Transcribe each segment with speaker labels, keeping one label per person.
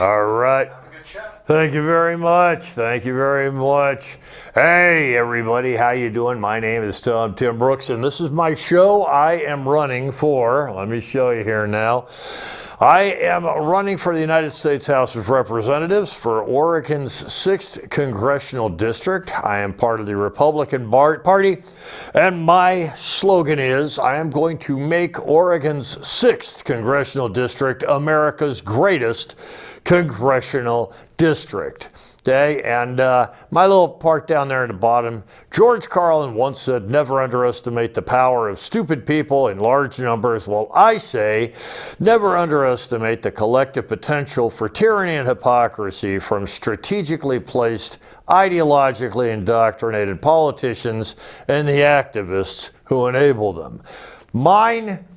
Speaker 1: All right.
Speaker 2: Have a good show.
Speaker 1: Thank you very much. Thank you very much. Hey, everybody. How you doing? My name is Tom Timbrooks, and this is my show I am running for. Let me show you here now. I am running for the United States House of Representatives for Oregon's 6th Congressional District. I am part of the Republican Party, and my slogan is, I am going to make Oregon's 6th Congressional District America's greatest congressional district. Okay, and my little part down there at the bottom, George Carlin once said, never underestimate the power of stupid people in large numbers. Well, I say, never underestimate the collective potential for tyranny and hypocrisy from strategically placed, ideologically indoctrinated politicians and the activists who enable them. Mine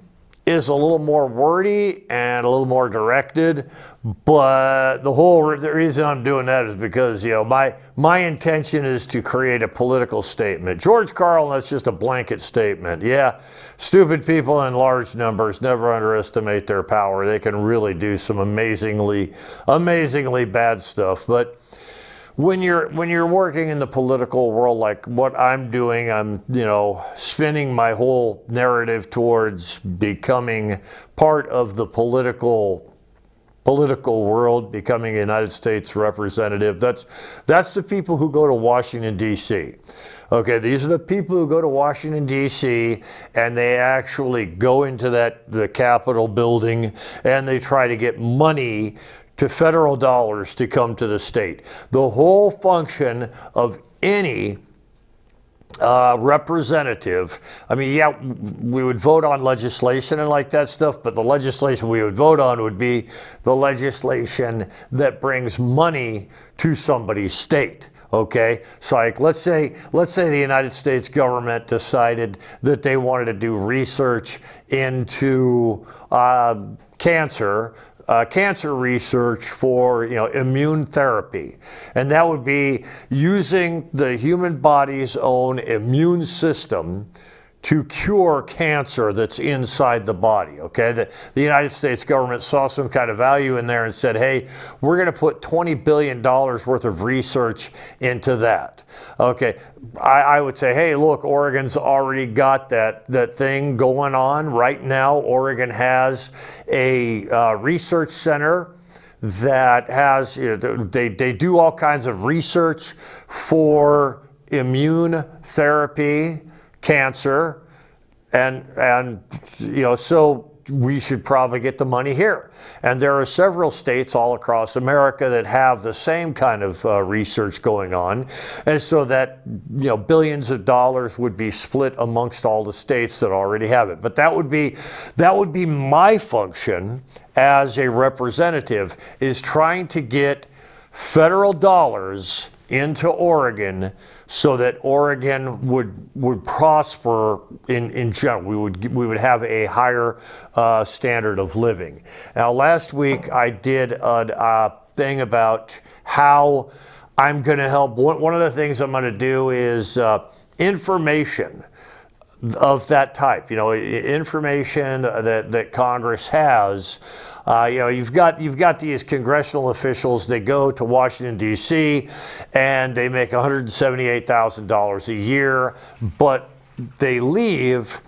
Speaker 1: is a little more wordy and a little more directed, but the reason I'm doing that is because, my intention is to create a political statement. George Carlin, that's just a blanket statement. Yeah, stupid people in large numbers, never underestimate their power. They can really do some amazingly bad stuff. But when you're working in the political world like what I'm doing, I'm spinning my whole narrative towards becoming part of the political world, becoming a United States representative. That's the people who go to Washington, D.C. Okay, these are the people who go to Washington, D.C., and they actually go into the Capitol building and they try to get money to federal dollars to come to the state. The whole function of any representative, we would vote on legislation and like that stuff, but the legislation we would vote on would be the legislation that brings money to somebody's state. Okay, so let's say the United States government decided that they wanted to do research into cancer research for immune therapy, and that would be using the human body's own immune system to cure cancer that's inside the body. Okay, the United States government saw some kind of value in there and said, hey, we're going to put $20 billion worth of research into that. Okay, I would say, hey, look, Oregon's already got that thing going on right now. Oregon has a research center that has, they do all kinds of research for immune therapy, cancer, and so we should probably get the money here. And there are several states all across America that have the same kind of research going on, and so that billions of dollars would be split amongst all the states that already have it. But that would be my function as a representative, is trying to get federal dollars into Oregon so that Oregon would prosper in general. We would have a higher standard of living. Now, last week I did a thing about how I'm going to help. One of the things I'm going to do is information of that type, information that Congress has. You've got these congressional officials. They go to Washington, D.C., and they make $178,000 a year, but they leave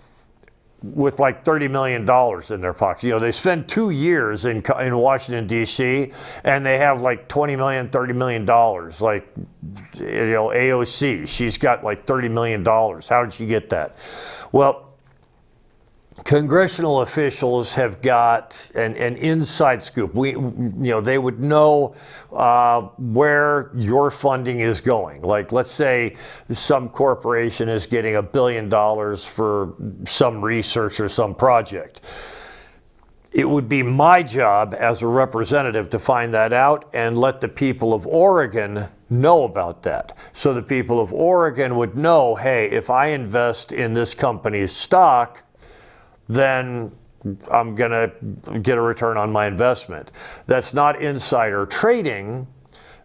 Speaker 1: with like $30 million in their pocket. They spend 2 years in Washington, D.C., and they have like $20 million, $30 million. Like, AOC, she's got like $30 million. How did she get that? Well, congressional officials have got an inside scoop. They would know where your funding is going. Like, let's say some corporation is getting $1 billion for some research or some project. It would be my job as a representative to find that out and let the people of Oregon know about that. So the people of Oregon would know, hey, if I invest in this company's stock, then I'm going to get a return on my investment. That's not insider trading.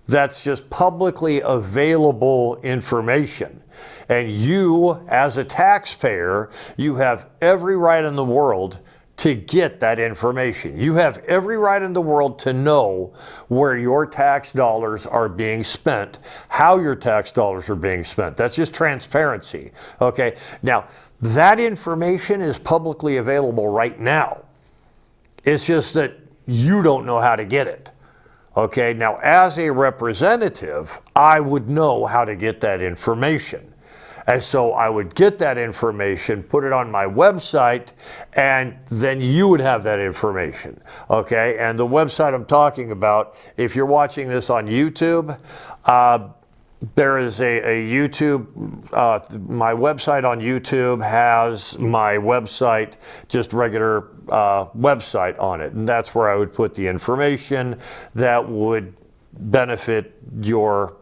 Speaker 1: That's just publicly available information. And you, as a taxpayer, you have every right in the world to get that information. You have every right in the world to know where your tax dollars are being spent, how your tax dollars are being spent. That's just transparency. Okay. Now, that information is publicly available right now. It's just that you don't know how to get it. Okay. Now, as a representative, I would know how to get that information. And so I would get that information, put it on my website, and then you would have that information. Okay. And the website I'm talking about, if you're watching this on YouTube, there is a YouTube, my website on YouTube has my website, just regular website on it. And that's where I would put the information that would benefit your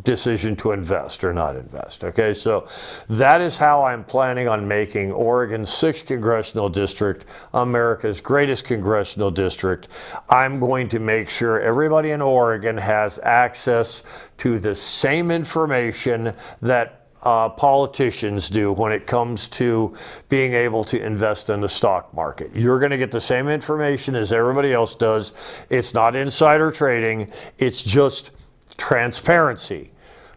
Speaker 1: decision to invest or not invest. Okay, so that is how I'm planning on making Oregon's 6th congressional district America's greatest congressional district. I'm going to make sure everybody in Oregon has access to the same information that politicians do when it comes to being able to invest in the stock market. You're going to get the same information as everybody else does. It's not insider trading. It's just transparency.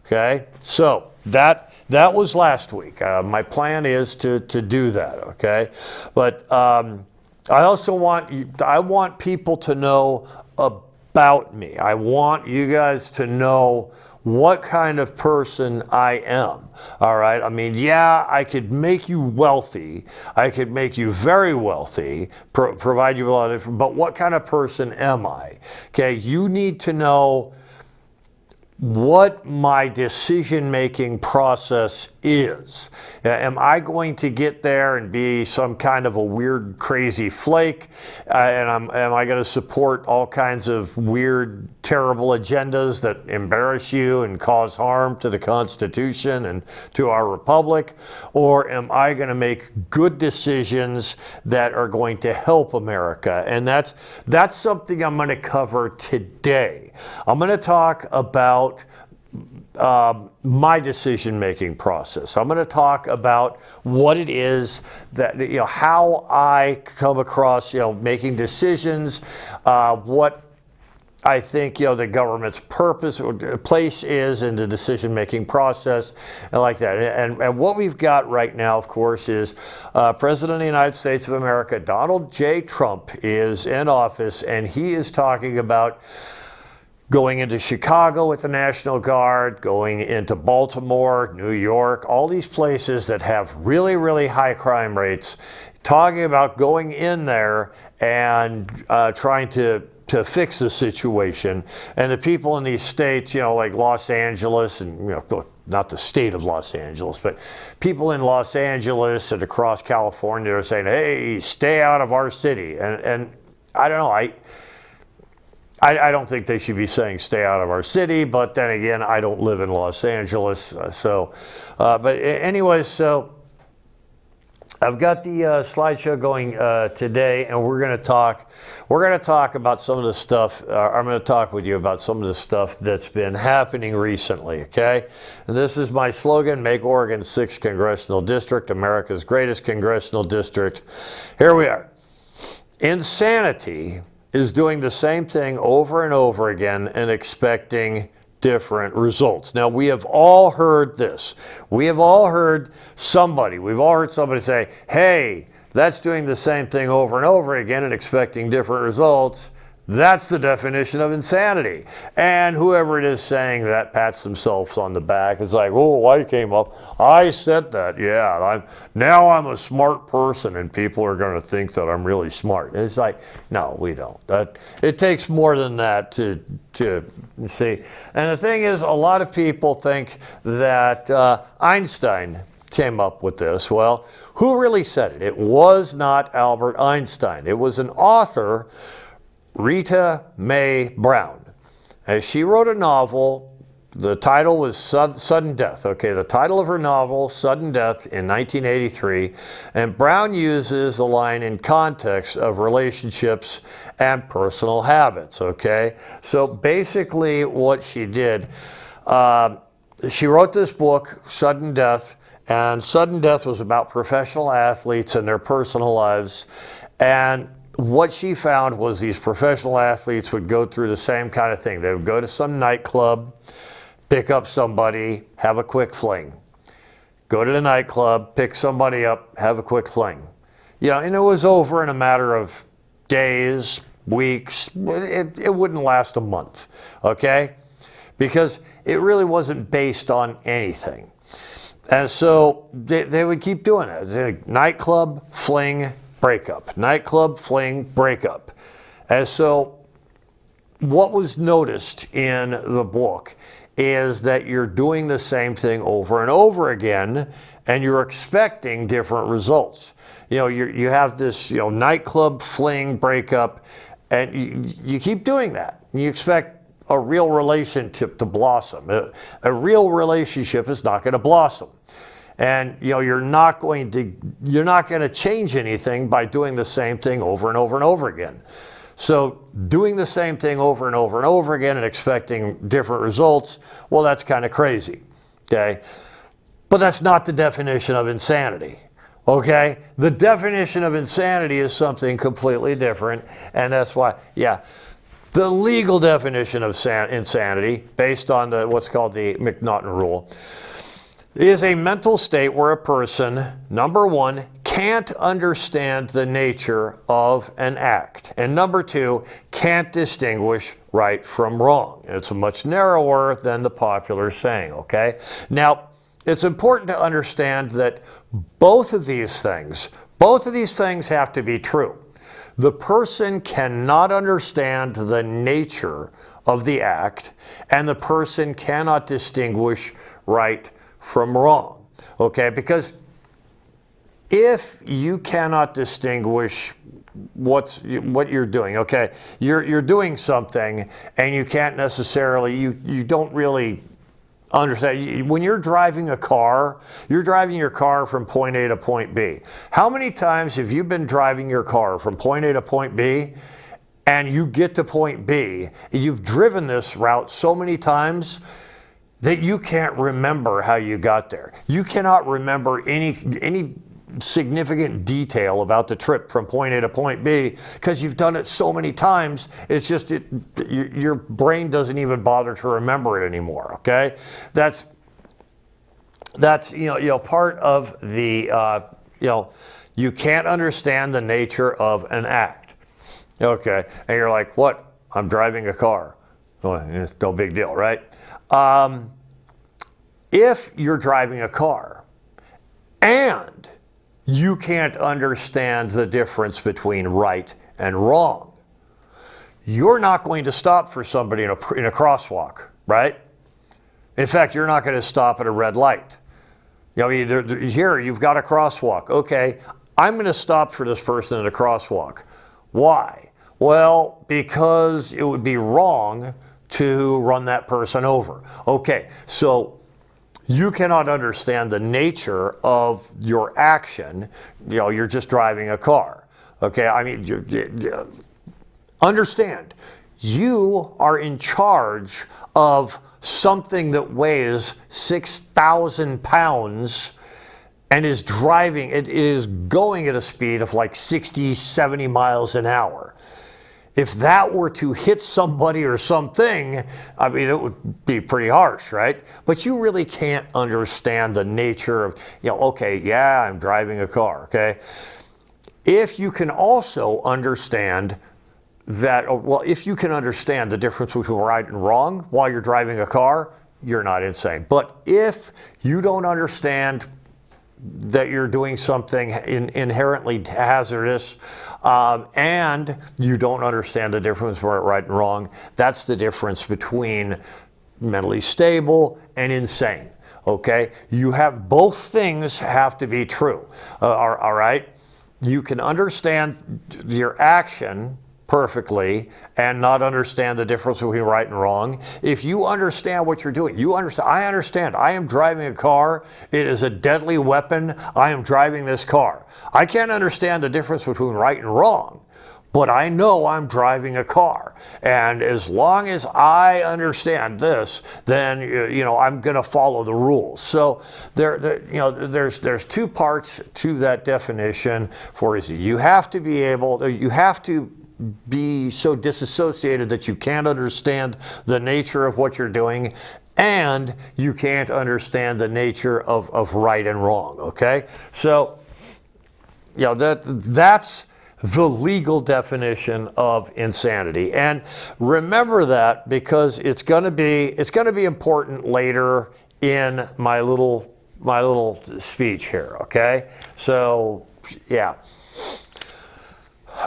Speaker 1: Okay, so that was last week. My plan is to do that. Okay, but I also want people to know about me. I want you guys to know what kind of person I am. All right. I mean, yeah, I could make you wealthy. I could make you very wealthy, provide you a lot of, but what kind of person am I? Okay, you need to know what my decision-making process is. Am I going to get there and be some kind of a weird, crazy flake? Am I going to support all kinds of weird, terrible agendas that embarrass you and cause harm to the Constitution and to our republic? Or am I going to make good decisions that are going to help America? And that's something I'm going to cover today. I'm going to talk about my decision-making process. I'm going to talk about what it is that, how I come across, making decisions, what I think, the government's purpose or place is in the decision-making process and like that. And what we've got right now, of course, is President of the United States of America, Donald J. Trump, is in office, and he is talking about going into Chicago with the National Guard, going into Baltimore, New York, all these places that have really, really high crime rates, talking about going in there and trying to fix the situation. And the people in these states, like Los Angeles and, not the state of Los Angeles, but people in Los Angeles and across California are saying, hey, stay out of our city. And I don't know, I don't think they should be saying stay out of our city, but then again, I don't live in Los Angeles. But anyways, so I've got the slideshow going today, and we're going to talk about some of the stuff. I'm going to talk with you about some of the stuff that's been happening recently. Okay, and this is my slogan: Make Oregon 6th congressional district America's greatest congressional district. Here we are. Insanity is doing the same thing over and over again and expecting different results. Now, we have all heard this. We've all heard somebody say, hey, that's doing the same thing over and over again and expecting different results. That's the definition of insanity. And whoever it is saying that pats themselves on the back. It's like, oh, I came up. I said that. Yeah, now I'm a smart person and people are going to think that I'm really smart. And it's like, no, we don't. It takes more than that to see. And the thing is, a lot of people think that Einstein came up with this. Well, who really said it? It was not Albert Einstein. It was an author, Rita Mae Brown. And she wrote a novel. The title was Sudden Death. Okay, the title of her novel, Sudden Death, in 1983. And Brown uses the line in context of relationships and personal habits. Okay, so basically what she did, she wrote this book, Sudden Death, And sudden death was about professional athletes and their personal lives. And what she found was these professional athletes would go through the same kind of thing. They would go to some nightclub, pick up somebody, have a quick fling. Go to the nightclub, pick somebody up, have a quick fling. You know, and it was over in a matter of days, weeks. It wouldn't last a month, okay? Because it really wasn't based on anything. And so they would keep doing it. Nightclub, fling, breakup. Nightclub, fling, breakup. And so what was noticed in the book is that you're doing the same thing over and over again, and you're expecting different results. You know, you have this, you know, nightclub, fling, breakup, and you keep doing that. You expect a real relationship to blossom. A real relationship is not going to blossom. And you know, you're not going to change anything by doing the same thing over and over and over again. So doing the same thing over and over and over again and expecting different results, well, that's kind of crazy, okay? But that's not the definition of insanity, okay? The definition of insanity is something completely different, and that's why, yeah, the legal definition of insanity, based on what's called the McNaughton rule, is a mental state where a person, number one, can't understand the nature of an act, and number two, can't distinguish right from wrong. And it's much narrower than the popular saying, okay? Now, it's important to understand that both of these things have to be true. The person cannot understand the nature of the act, and the person cannot distinguish right from wrong, okay? Because if you cannot distinguish what you're doing, okay, you're doing something and you can't necessarily, you don't really understand. When you're driving a car, you're driving your car from point A to point B. How many times have you been driving your car from point A to point B and you get to point B, you've driven this route so many times that you can't remember how you got there. You cannot remember any significant detail about the trip from point A to point B because you've done it so many times. It's just your brain doesn't even bother to remember it anymore. Okay, that's part of the you can't understand the nature of an act. Okay, and you're like, what? I'm driving a car. Well, it's no big deal, right? If you're driving a car and you can't understand the difference between right and wrong, you're not going to stop for somebody in a crosswalk, right? In fact, you're not going to stop at a red light. Here, you've got a crosswalk. Okay, I'm going to stop for this person at a crosswalk. Why? Well, because it would be wrong to run that person over. Okay, so you cannot understand the nature of your action. You're just driving a car. Okay, I mean, understand, you are in charge of something that weighs 6,000 pounds and is driving, it is going at a speed of like 60, 70 miles an hour. If that were to hit somebody or something, I mean, it would be pretty harsh, right? But you really can't understand the nature of, okay, yeah, I'm driving a car, okay? If you can also understand that, if you can understand the difference between right and wrong while you're driving a car, you're not insane. But if you don't understand that you're doing something inherently hazardous, and you don't understand the difference between right and wrong, that's the difference between mentally stable and insane, okay? You have, both things have to be true, all right? You can understand your action perfectly and not understand the difference between right and wrong. If you understand what you're doing, I understand, I am driving a car, it is a deadly weapon, I am driving this car. I can't understand the difference between right and wrong, but I know I'm driving a car. And as long as I understand this, then, I'm going to follow the rules. So there's two parts to that definition. For you have to be so disassociated that you can't understand the nature of what you're doing, and you can't understand the nature of right and wrong. Okay, so that's the legal definition of insanity. And remember that, because it's going to be important later in my little speech here. Okay, so yeah.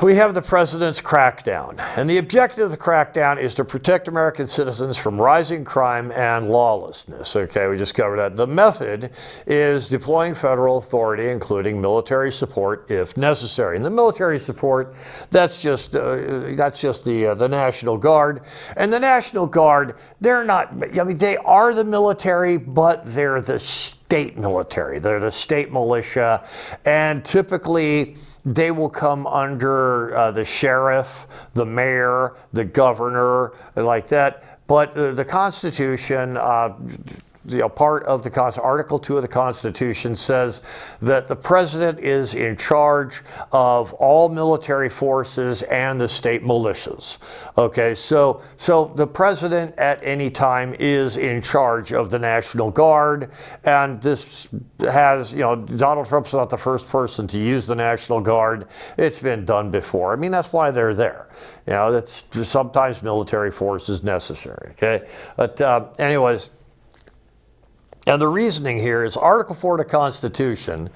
Speaker 1: We have the president's crackdown, and the objective of the crackdown is to protect American citizens from rising crime and lawlessness. Okay, we just covered that. The method is deploying federal authority, including military support if necessary. And the military support, that's just the National Guard. And the National Guard, they're not, they are the military, but they're the state military. They're the state militia, and typically they will come under the sheriff, the mayor, the governor, like that. But the Constitution, part of the Article 2 of the Constitution says that the president is in charge of all military forces and the state militias. Okay, so the president at any time is in charge of the National Guard, and this has, Donald Trump's not the first person to use the National Guard. It's been done before. I mean, that's why they're there. That's sometimes military force is necessary. Okay, but anyways. And the reasoning here is Article 4 of the Constitution,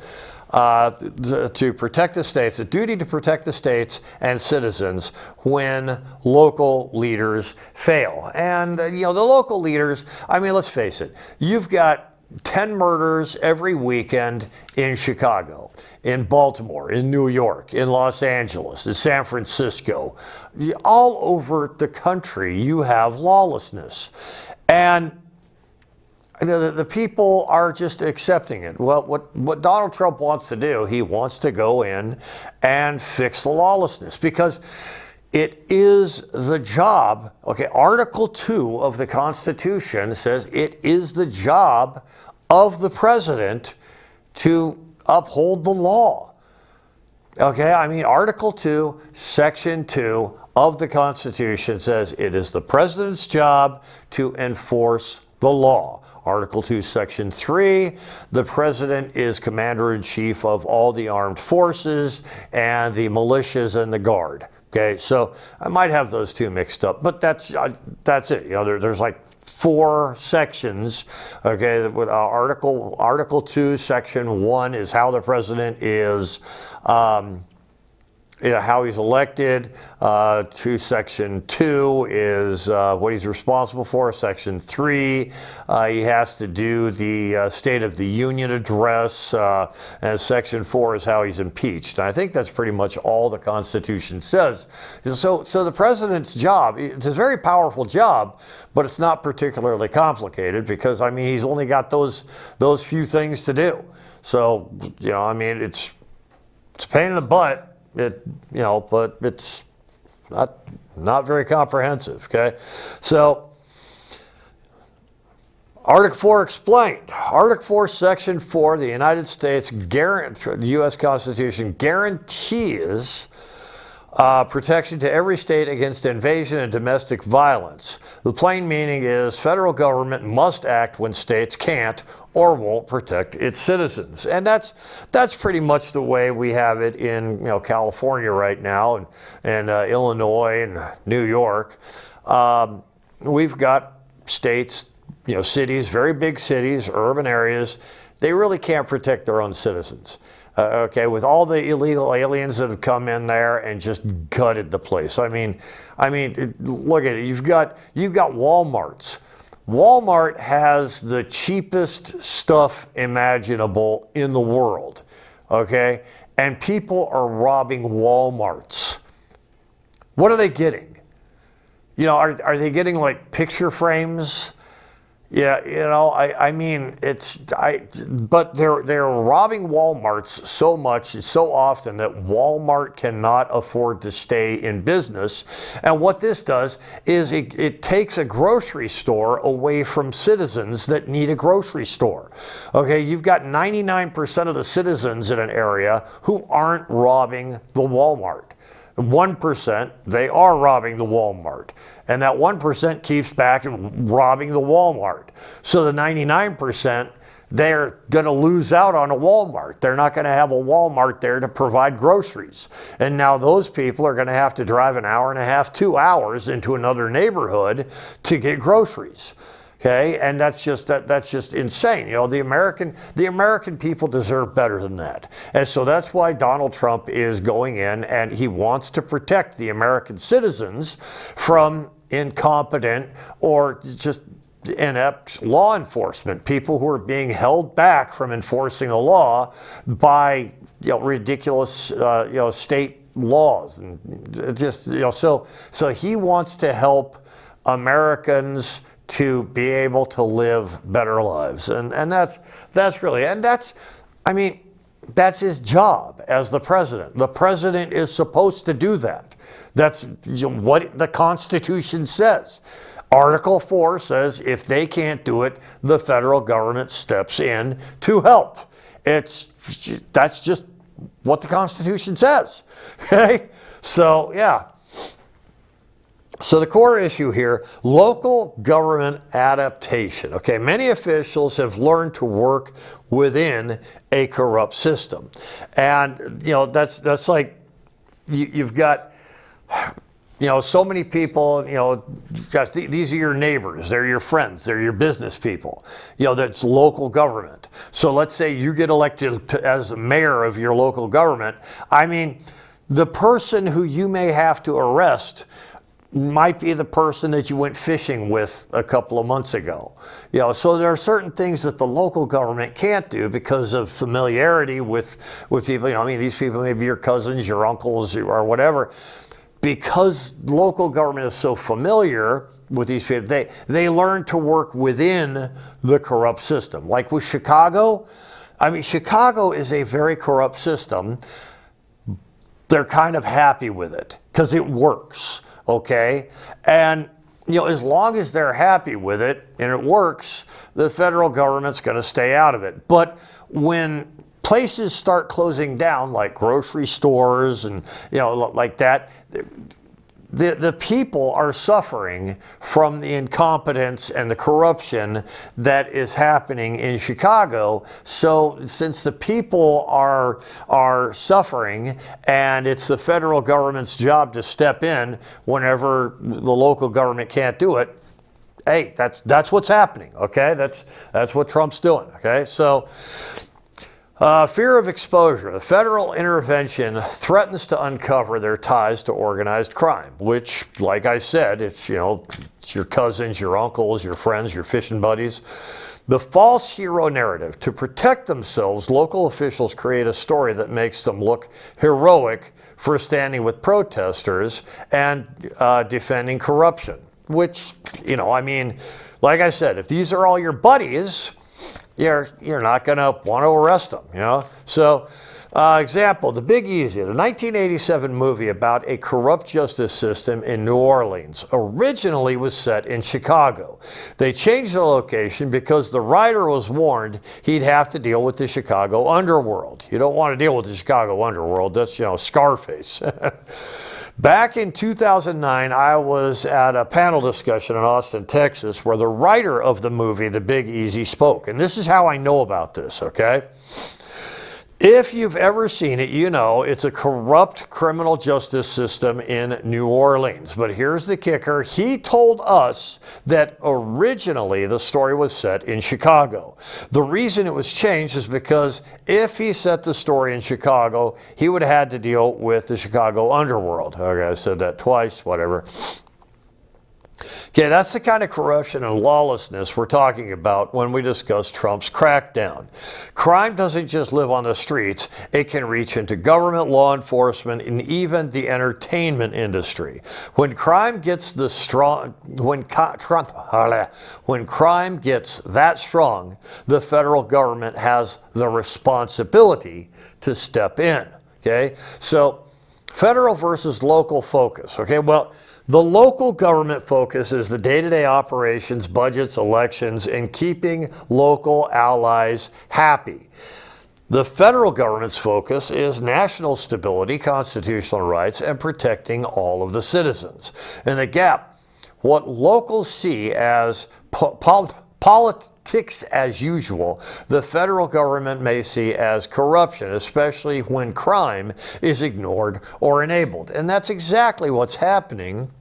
Speaker 1: to protect the states, the duty to protect the states and citizens when local leaders fail. And, the local leaders, let's face it, you've got 10 murders every weekend in Chicago, in Baltimore, in New York, in Los Angeles, in San Francisco. All over the country, you have lawlessness. And the people are just accepting it. Well, what Donald Trump wants to do, he wants to go in and fix the lawlessness, because it is the job. Okay, Article 2 of the Constitution says it is the job of the president to uphold the law. Okay, Article 2, Section 2 of the Constitution says it is the president's job to enforce the law. Article 2, Section 3, the president is commander-in-chief of all the armed forces and the militias and the guard. Okay, so I might have those two mixed up, but that's it. There's like 4 sections. Okay, with Article 2, Section 1 is how the president is how he's elected. Section 2 is what he's responsible for. Section 3, he has to do the State of the Union address. And Section 4 is how he's impeached. And I think that's pretty much all the Constitution says. So the president's job, it's a very powerful job, but it's not particularly complicated, because, he's only got those few things to do. So, it's a pain in the butt. But it's not very comprehensive. Okay, so Article 4 explained. Article 4, Section 4, the United States the U.S. Constitution guarantees protection to every state against invasion and domestic violence. The plain meaning is federal government must act when states can't or won't protect its citizens. And that's pretty much the way we have it in California right now, and Illinois and New York. We've got states, cities, very big cities, urban areas, they really can't protect their own citizens. With all the illegal aliens that have come in there and just gutted the place. Look at it. You've got Walmarts. Walmart has the cheapest stuff imaginable in the world. Okay, and people are robbing Walmarts. What are they getting? Are they getting like picture frames? Yeah, I mean, but they're robbing Walmarts so much and so often that Walmart cannot afford to stay in business. And what this does is it takes a grocery store away from citizens that need a grocery store. Okay, you've got 99% of the citizens in an area who aren't robbing the Walmart. 1%, they are robbing the Walmart. And that 1% keeps back and robbing the Walmart. So the 99%, they're going to lose out on a Walmart. They're not going to have a Walmart there to provide groceries. And now those people are going to have to drive an hour and a half, 2 hours into another neighborhood to get groceries. Okay, and that's just insane. The American people deserve better than that. And so that's why Donald Trump is going in, and he wants to protect the American citizens from incompetent or just inept law enforcement, people who are being held back from enforcing the law by ridiculous state laws. And just so he wants to help Americans to be able to live better lives. And that's his job as the president. The president is supposed to do that. That's what the Constitution says. Article 4 says if they can't do it, the federal government steps in to help. That's just what the Constitution says. Okay? So, yeah. So the core issue here, local government adaptation. Okay, many officials have learned to work within a corrupt system. And, that's like, you've got, so many people, guys, these are your neighbors, they're your friends, they're your business people. That's local government. So let's say you get elected as the mayor of your local government. I mean, the person who you may have to arrest might be the person that you went fishing with a couple of months ago. So there are certain things that the local government can't do because of familiarity with people. These people may be your cousins, your uncles, or whatever. Because local government is so familiar with these people, they learn to work within the corrupt system. Like with Chicago, Chicago is a very corrupt system. They're kind of happy with it because it works. Okay, and as long as they're happy with it and it works, the federal government's going to stay out of it. But when places start closing down, like grocery stores and like that, the people are suffering from the incompetence and the corruption that is happening in Chicago. So since the people are suffering, and it's the federal government's job to step in whenever the local government can't do it, hey, that's what's happening. Okay, that's what Trump's doing. Okay, so. Fear of exposure. The federal intervention threatens to uncover their ties to organized crime, which, like I said, it's your cousins, your uncles, your friends, your fishing buddies. The false hero narrative. To protect themselves, local officials create a story that makes them look heroic for standing with protesters and defending corruption, which, like I said, if these are all your buddies, you're not going to want to arrest them, So, example, The Big Easy, the 1987 movie about a corrupt justice system in New Orleans, originally was set in Chicago. They changed the location because the writer was warned he'd have to deal with the Chicago underworld. You don't want to deal with the Chicago underworld. That's, Scarface. Back in 2009, I was at a panel discussion in Austin, Texas, where the writer of the movie, The Big Easy, spoke. And this is how I know about this, okay? If you've ever seen it, it's a corrupt criminal justice system in New Orleans. But here's the kicker. He told us that originally the story was set in Chicago. The reason it was changed is because if he set the story in Chicago, he would have had to deal with the Chicago underworld. Okay, I said that twice, whatever. Okay, that's the kind of corruption and lawlessness we're talking about when we discuss Trump's crackdown. Crime doesn't just live on the streets, it can reach into government, law enforcement, and even the entertainment industry. When crime gets when crime gets that strong, the federal government has the responsibility to step in. Okay, so federal versus local focus. Okay, well, the local government focus is the day-to-day operations, budgets, elections, and keeping local allies happy. The federal government's focus is national stability, constitutional rights, and protecting all of the citizens. And the gap, what locals see as politics as usual, the federal government may see as corruption, especially when crime is ignored or enabled. And that's exactly what's happening.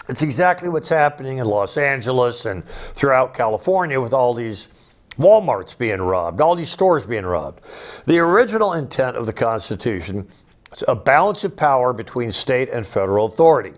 Speaker 1: It's exactly what's happening in Los Angeles and throughout California with all these Walmarts being robbed, all these stores being robbed. The original intent of the Constitution is a balance of power between state and federal authority.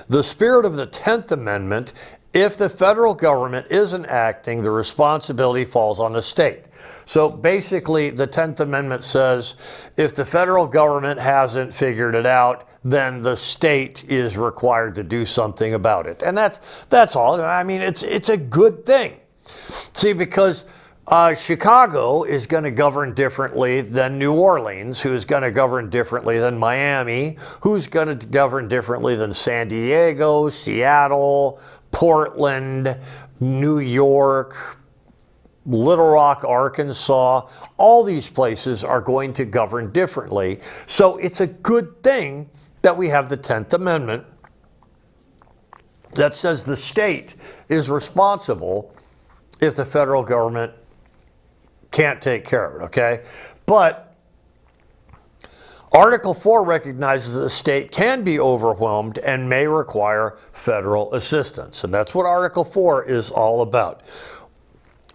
Speaker 1: The spirit of the 10th Amendment, if the federal government isn't acting, the responsibility falls on the state. So basically, the 10th Amendment says if the federal government hasn't figured it out, then the state is required to do something about it. And that's all. I mean, it's a good thing. See, because Chicago is going to govern differently than New Orleans, who's going to govern differently than Miami, who's going to govern differently than San Diego, Seattle, Portland, New York, Little Rock, Arkansas. All these places are going to govern differently. So it's a good thing that we have the 10th Amendment that says the state is responsible if the federal government can't take care of it, okay? But Article 4 recognizes that the state can be overwhelmed and may require federal assistance. And that's what Article 4 is all about.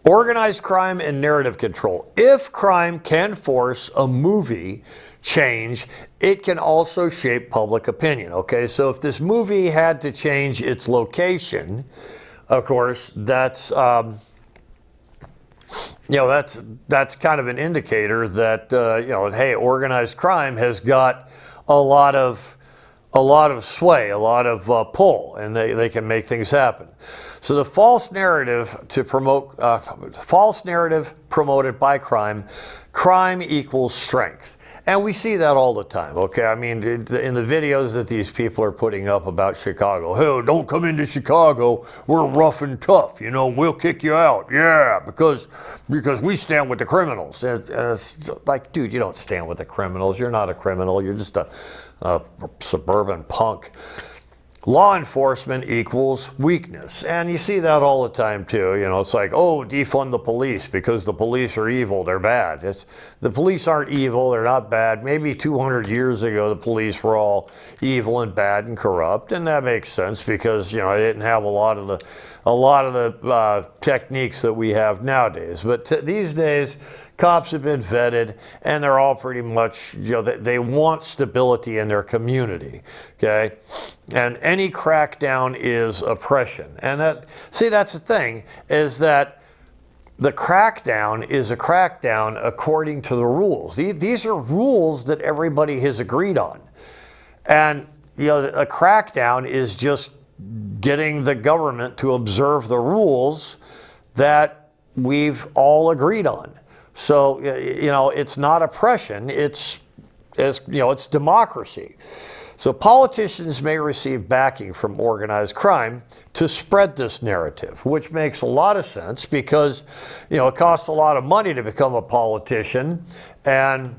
Speaker 1: Organized crime and narrative control. If crime can force a movie change, it can also shape public opinion, okay? So if this movie had to change its location, of course, that's that's kind of an indicator that hey, organized crime has got a lot of sway, a lot of pull, and they can make things happen. So the false narrative promoted by crime equals strength. And we see that all the time, okay? I mean, in the videos that these people are putting up about Chicago, hey, don't come into Chicago, we're rough and tough, we'll kick you out, yeah, because we stand with the criminals. And it's like, dude, you don't stand with the criminals, you're not a criminal, you're just a suburban punk. Law enforcement equals weakness. And you see that all the time too. It's like, oh, defund the police because the police are evil, they're bad. The police aren't evil, they're not bad. Maybe 200 years ago, the police were all evil and bad and corrupt. And that makes sense because, they didn't have a lot of the techniques that we have nowadays. But these days, cops have been vetted, and they're all pretty much, they want stability in their community, okay? And any crackdown is oppression. And that's the thing, is that the crackdown is a crackdown according to the rules. These are rules that everybody has agreed on. And, a crackdown is just getting the government to observe the rules that we've all agreed on. So, it's not oppression, it's democracy. So politicians may receive backing from organized crime to spread this narrative, which makes a lot of sense because, it costs a lot of money to become a politician. And,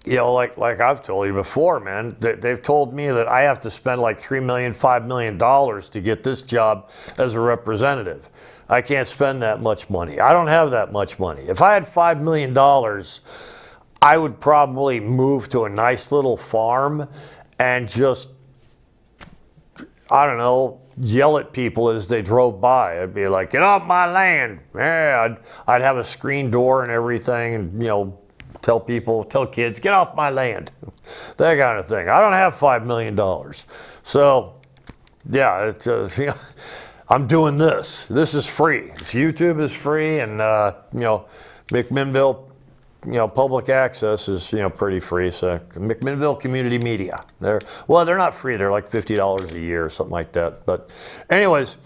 Speaker 1: like I've told you before, man, they've told me that I have to spend like $3 million, $5 million to get this job as a representative. I can't spend that much money. I don't have that much money. If I had $5 million, I would probably move to a nice little farm and just, I don't know, yell at people as they drove by. I'd be like, get off my land. Yeah, I'd have a screen door and everything and, tell people, tell kids, get off my land. That kind of thing. I don't have $5 million. So, yeah, it's, you know, I'm doing this. This is free. YouTube is free, and, you know, McMinnville, you know, public access is, you know, pretty free. So McMinnville Community Media. They're not free. They're like $50 a year or something like that. But anyways,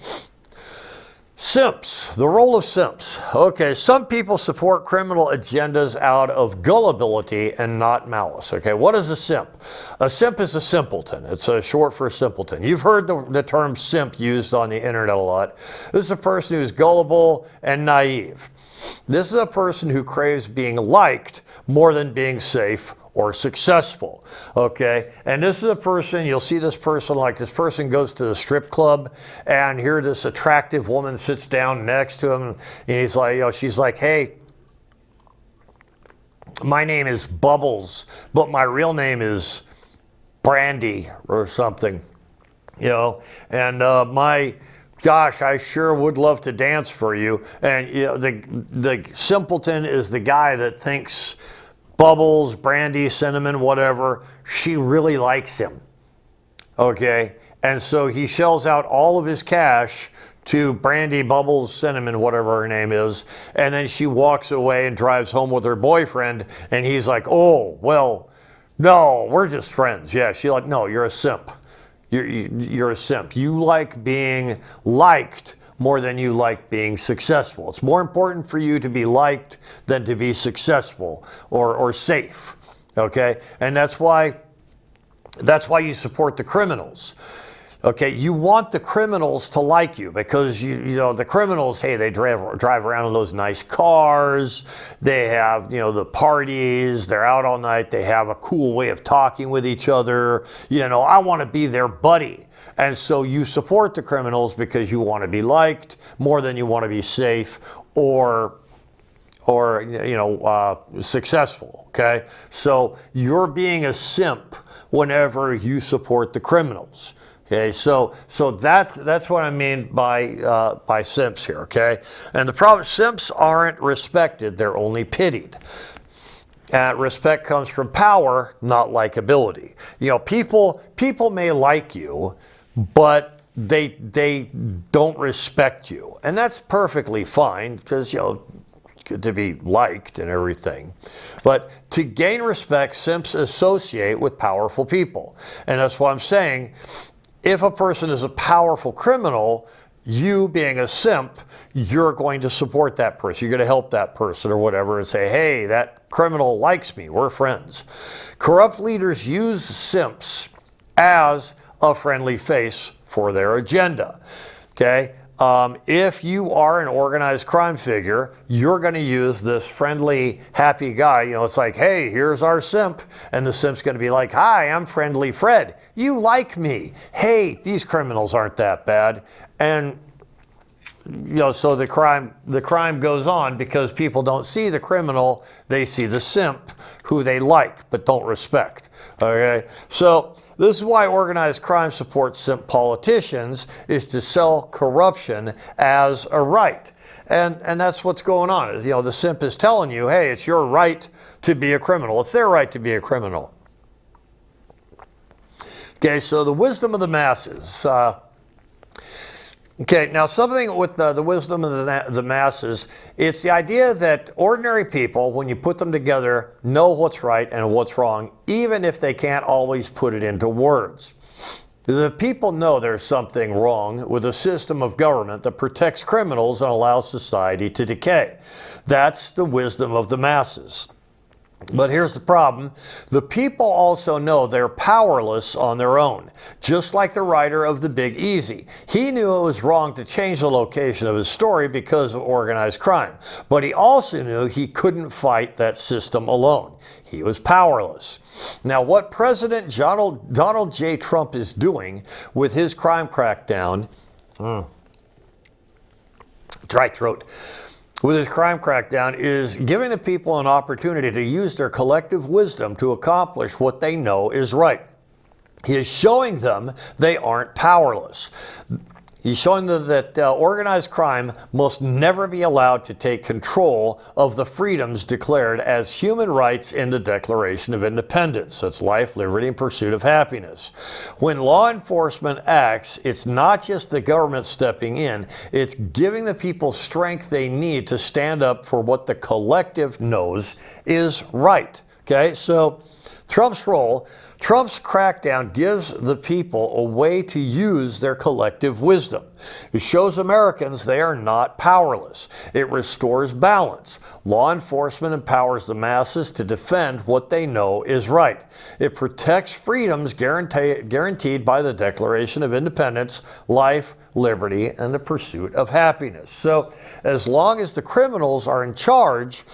Speaker 1: simps, the role of simps. Okay, some people support criminal agendas out of gullibility and not malice. Okay, what is a simp? A simp is a simpleton. It's a short for simpleton. You've heard the term simp used on the internet a lot. This is a person who's gullible and naive. This is a person who craves being liked more than being safe or successful, okay? And this is a person, you'll see this person, like this person goes to the strip club, and here this attractive woman sits down next to him, and he's like, you know, she's like, hey, my name is Bubbles, but my real name is Brandy or something, you know, and gosh, I sure would love to dance for you. And you know, the simpleton is the guy that thinks Bubbles, Brandy, Cinnamon, whatever, she really likes him. Okay? And so he shells out all of his cash to Brandy, Bubbles, Cinnamon, whatever her name is, and then she walks away and drives home with her boyfriend, and he's like, oh, well, no, we're just friends. Yeah, she's like, no, you're a simp. You're a simp. You like being liked more than you like being successful. It's more important for you to be liked than to be successful or safe. Okay? And that's why you support the criminals. Okay, you want the criminals to like you because you know the criminals, hey, they drive around in those nice cars, they have, you know, the parties, they're out all night, they have a cool way of talking with each other. You know, I want to be their buddy. And so you support the criminals because you want to be liked more than you want to be safe or you know, successful. Okay, so you're being a simp whenever you support the criminals. Okay, so that's what I mean by simps here. Okay, and the problem, simps aren't respected; they're only pitied. Respect comes from power, not likability. You know, people may like you, but they don't respect you, and that's perfectly fine because, you know, it's good to be liked and everything. But to gain respect, simps associate with powerful people, and that's what I'm saying. If a person is a powerful criminal, you being a simp, you're going to support that person. You're going to help that person or whatever and say, hey, that criminal likes me. We're friends. Corrupt leaders use simps as a friendly face for their agenda. Okay? If you are an organized crime figure, you're going to use this friendly, happy guy. You know, it's like, hey, here's our simp. And the simp's going to be like, hi, I'm Friendly Fred. You like me. Hey, these criminals aren't that bad. And, you know, so the crime goes on because people don't see the criminal. They see the simp who they like but don't respect. Okay? So this is why organized crime supports simp politicians, is to sell corruption as a right. And that's what's going on. You know, the simp is telling you, hey, it's your right to be a criminal. It's their right to be a criminal. Okay, so the wisdom of the masses. Okay, now something with the wisdom of the masses, it's the idea that ordinary people, when you put them together, know what's right and what's wrong, even if they can't always put it into words. The people know there's something wrong with a system of government that protects criminals and allows society to decay. That's the wisdom of the masses. But here's the problem. The people also know they're powerless on their own, just like the writer of The Big Easy. He knew it was wrong to change the location of his story because of organized crime, but he also knew he couldn't fight that system alone. He was powerless. Now, what President Donald J. Trump is doing with his crime crackdown, dry throat, with his crime crackdown is giving the people an opportunity to use their collective wisdom to accomplish what they know is right. He is showing them they aren't powerless. He's showing that organized crime must never be allowed to take control of the freedoms declared as human rights in the Declaration of Independence. That's life, liberty, and pursuit of happiness. When law enforcement acts, it's not just the government stepping in, it's giving the people strength they need to stand up for what the collective knows is right. Okay, so Trump's crackdown gives the people a way to use their collective wisdom. It shows Americans they are not powerless. It restores balance. Law enforcement empowers the masses to defend what they know is right. It protects freedoms guaranteed by the Declaration of Independence, life, liberty, and the pursuit of happiness. So as long as the criminals are in charge,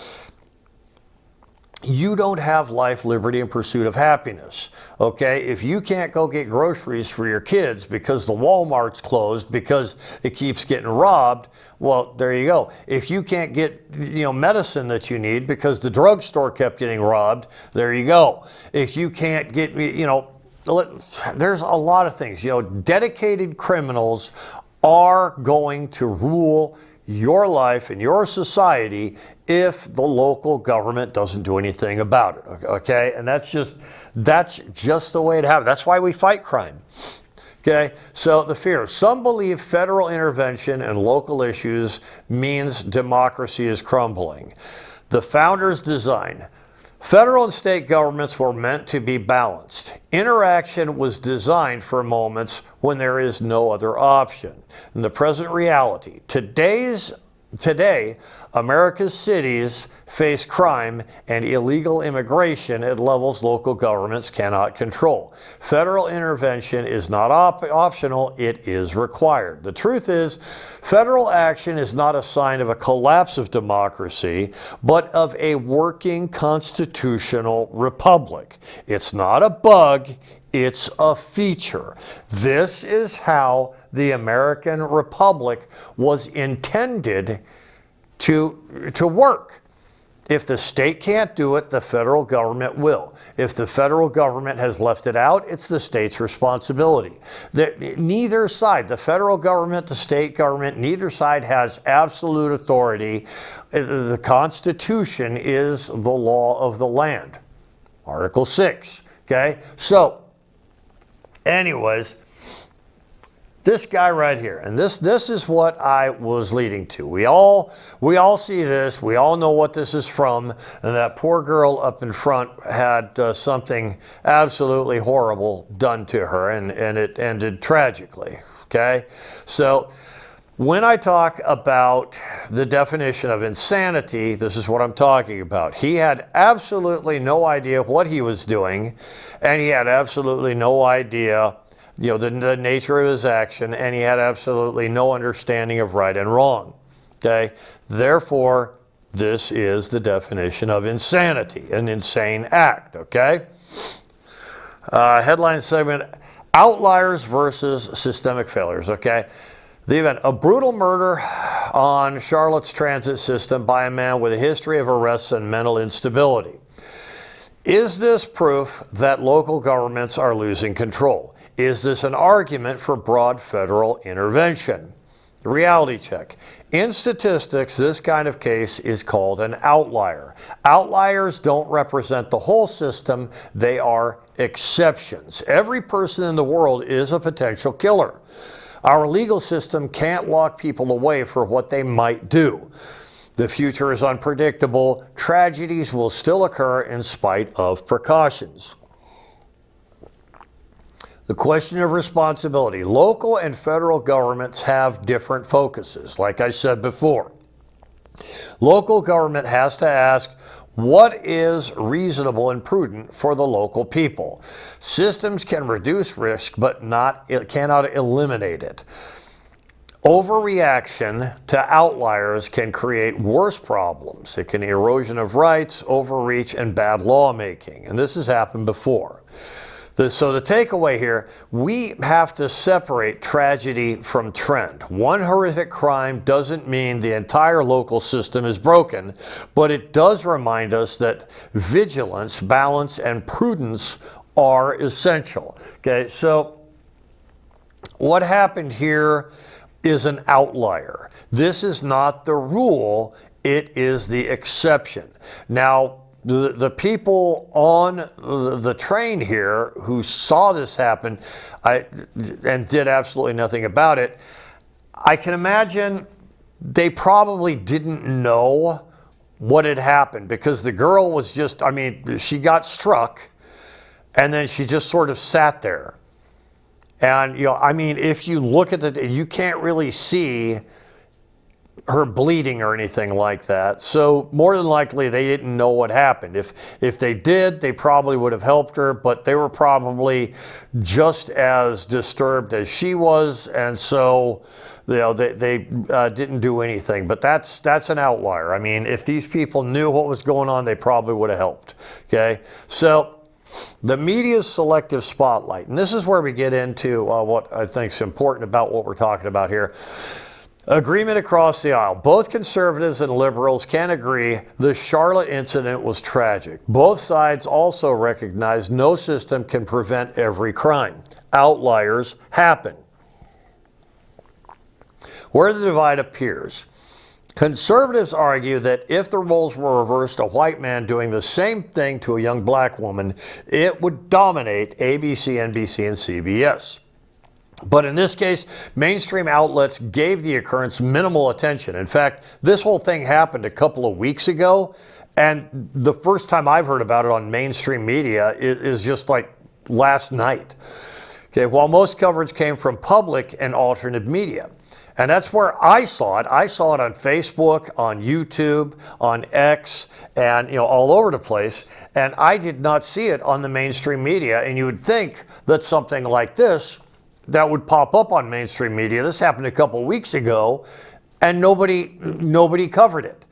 Speaker 1: you don't have life, liberty, and pursuit of happiness. Okay? If you can't go get groceries for your kids because the Walmart's closed because it keeps getting robbed, well, there you go. If you can't get, medicine that you need because the drugstore kept getting robbed, there you go. If you can't get, there's a lot of things. Dedicated criminals are going to rule your life and your society if the local government doesn't do anything about it. Okay? And that's just the way it happens. That's why we fight crime. Okay? So the fear. Some believe federal intervention in local issues means democracy is crumbling. The founders' design. Federal and state governments were meant to be balanced. Interaction was designed for moments when there is no other option. In the present reality, today, America's cities face crime and illegal immigration at levels local governments cannot control. Federal intervention is not optional, it is required. The truth is, federal action is not a sign of a collapse of democracy, but of a working constitutional republic. It's not a bug, it's a feature. This is how the American Republic was intended to work. If the state can't do it, the federal government will. If the federal government has left it out, it's the state's responsibility. Neither side, the federal government, the state government, neither side has absolute authority. The Constitution is the law of the land. Article 6. Okay? So, anyways, this guy right here, and this is what I was leading to. We all see this. We all know what this is from. And that poor girl up in front had something absolutely horrible done to her, and it ended tragically. Okay, so when I talk about the definition of insanity, this is what I'm talking about. He had absolutely no idea what he was doing, and he had absolutely no idea the nature of his action, and he had absolutely no understanding of right and wrong. Okay? Therefore, this is the definition of insanity, an insane act. Okay? Headline segment, outliers versus systemic failures. Okay? The event, a brutal murder on Charlotte's transit system by a man with a history of arrests and mental instability. Is this proof that local governments are losing control? Is this an argument for broad federal intervention? Reality check. In statistics, this kind of case is called an outlier. Outliers don't represent the whole system, they are exceptions. Every person in the world is a potential killer. Our legal system can't lock people away for what they might do. The future is unpredictable. Tragedies will still occur in spite of precautions. The question of responsibility. Local and federal governments have different focuses, like I said before. Local government has to ask, what is reasonable and prudent for the local people? Systems can reduce risk, but cannot eliminate it. Overreaction to outliers can create worse problems. It can erosion of rights, overreach, and bad lawmaking. And this has happened before. So the takeaway here, we have to separate tragedy from trend. One horrific crime doesn't mean the entire local system is broken, but it does remind us that vigilance, balance, and prudence are essential. Okay, so what happened here is an outlier. This is not the rule, it is the exception. Now, the people on the train here who saw this happen and did absolutely nothing about it, I can imagine they probably didn't know what had happened, because the girl was just, I mean, she got struck and then she just sort of sat there. And, you know, I mean, if you look at you can't really see her bleeding or anything like that. So more than likely they didn't know what happened. If they did, they probably would have helped her, but they were probably just as disturbed as she was, and so, you know, they didn't do anything. But that's an outlier. I mean, if these people knew what was going on, they probably would have helped. Okay, so the media's selective spotlight, and this is where we get into what I think is important about what we're talking about here. Agreement across the aisle. Both conservatives and liberals can agree the Charlotte incident was tragic. Both sides also recognize no system can prevent every crime. Outliers happen. Where the divide appears. Conservatives argue that if the roles were reversed, a white man doing the same thing to a young black woman, it would dominate ABC, NBC, and CBS. But in this case, mainstream outlets gave the occurrence minimal attention. In fact, this whole thing happened a couple of weeks ago, and the first time I've heard about it on mainstream media is just like last night. Okay, while most coverage came from public and alternate media. And that's where I saw it. I saw it on Facebook, on YouTube, on X, and, you know, all over the place. And I did not see it on the mainstream media. And you would think that something like this that would pop up on mainstream media. This happened a couple weeks ago, and nobody covered it.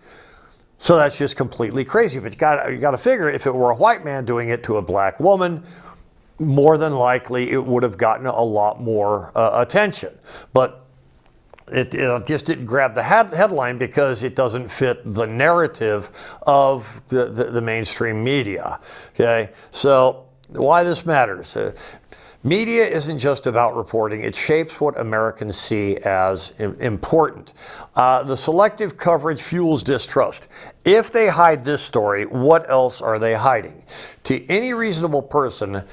Speaker 1: So that's just completely crazy. But you got to figure, if it were a white man doing it to a black woman, more than likely it would have gotten a lot more attention. But it just didn't grab the headline because it doesn't fit the narrative of the mainstream media. Okay, so why this matters. Media isn't just about reporting. It shapes what Americans see as important. The selective coverage fuels distrust. If they hide this story, what else are they hiding? To any reasonable person,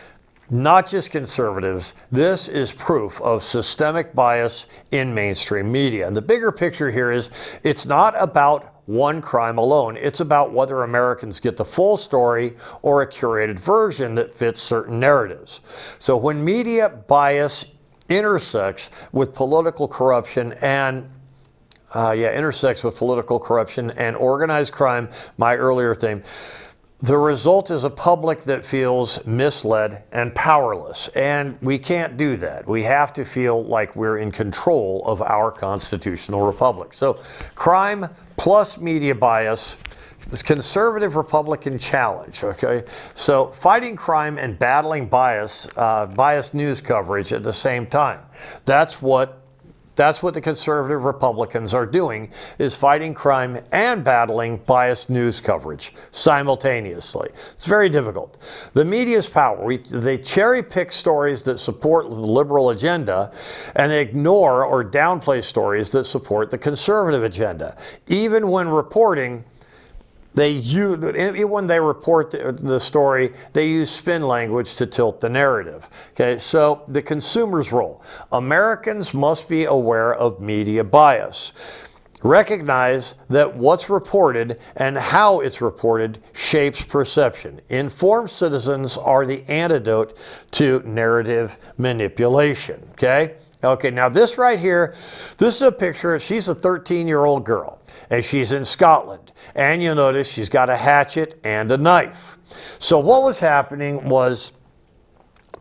Speaker 1: not just conservatives, this is proof of systemic bias in mainstream media. And the bigger picture here is it's not about one crime alone. It's about whether Americans get the full story or a curated version that fits certain narratives. So when media bias intersects with political corruption and organized crime, my earlier theme, the result is a public that feels misled and powerless. And we can't do that. We have to feel like we're in control of our constitutional republic. So crime plus media bias, this conservative Republican challenge, okay? So fighting crime and battling biased news coverage at the same time. That's what the conservative Republicans are doing, is fighting crime and battling biased news coverage simultaneously. It's very difficult. The media's power. They cherry pick stories that support the liberal agenda, and they ignore or downplay stories that support the conservative agenda. Even when reporting, when they report the story, they use spin language to tilt the narrative. Okay, so the consumer's role. Americans must be aware of media bias. Recognize that what's reported and how it's reported shapes perception. Informed citizens are the antidote to narrative manipulation. Okay, now this right here, this is a picture. She's a 13-year-old girl, and she's in Scotland. And you'll notice she's got a hatchet and a knife. So what was happening was,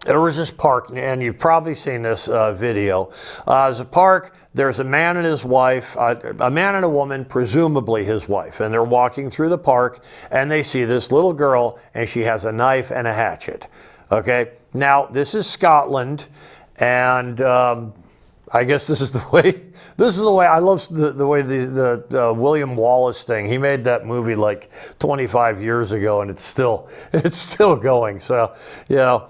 Speaker 1: there was this park, and you've probably seen this video. There's a park, there's a man and his wife, a man and a woman, presumably his wife, and they're walking through the park, and they see this little girl, and she has a knife and a hatchet. Okay, now this is Scotland, and I guess this is the way. This is the way I love the way the William Wallace thing. He made that movie like 25 years ago, and it's still going. So, you know,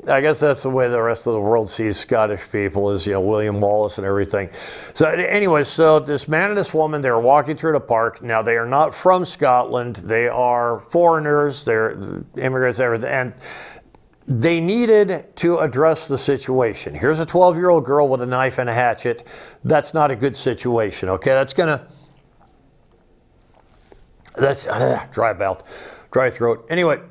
Speaker 1: I guess that's the way the rest of the world sees Scottish people, is, you know, William Wallace and everything. So anyway, so this man and this woman, they're walking through the park. Now, they are not from Scotland. They are foreigners. They're immigrants, everything, and they needed to address the situation. Here's a 12-year-old girl with a knife and a hatchet. That's not a good situation, okay? That's dry mouth, dry throat. Anyway,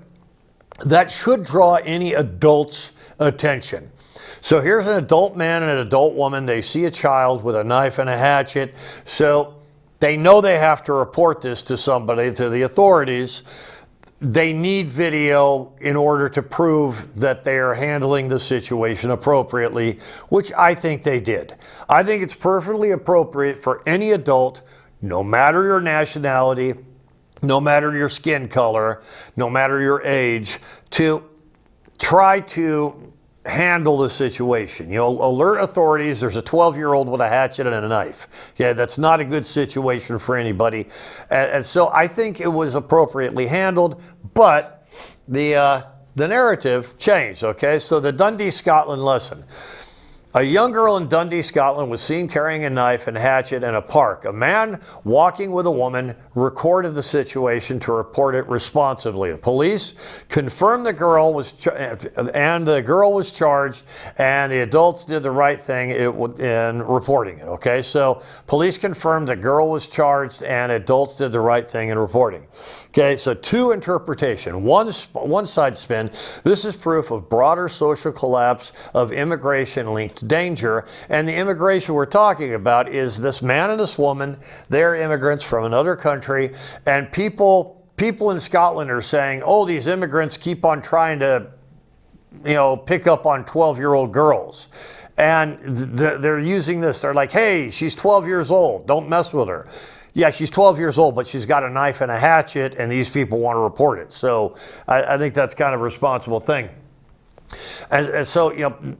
Speaker 1: that should draw any adult's attention. So here's an adult man and an adult woman. They see a child with a knife and a hatchet. So they know they have to report this to somebody, to the authorities. They need video in order to prove that they are handling the situation appropriately, which I think they did. I think it's perfectly appropriate for any adult, no matter your nationality, no matter your skin color, no matter your age, to try to handle the situation. You know, alert authorities, there's a 12-year-old with a hatchet and a knife. Yeah, that's not a good situation for anybody. And so I think it was appropriately handled, but the narrative changed, okay? So the Dundee, Scotland lesson. A young girl in Dundee, Scotland was seen carrying a knife and hatchet in a park. A man walking with a woman recorded the situation to report it responsibly. The police confirmed the girl was charged, and the adults did the right thing in reporting it. Okay, so police confirmed the girl was charged, and adults did the right thing in reporting. Okay, so two interpretation. One side spin. This is proof of broader social collapse of immigration linked danger, and the immigration we're talking about is this man and this woman. They're immigrants from another country, and people in Scotland are saying, oh, these immigrants keep on trying to, you know, pick up on 12-year-old girls. And they're using this. They're like, hey, she's 12 years old. Don't mess with her. Yeah, she's 12 years old, but she's got a knife and a hatchet, and these people want to report it. So I think that's kind of a responsible thing. And so, you know,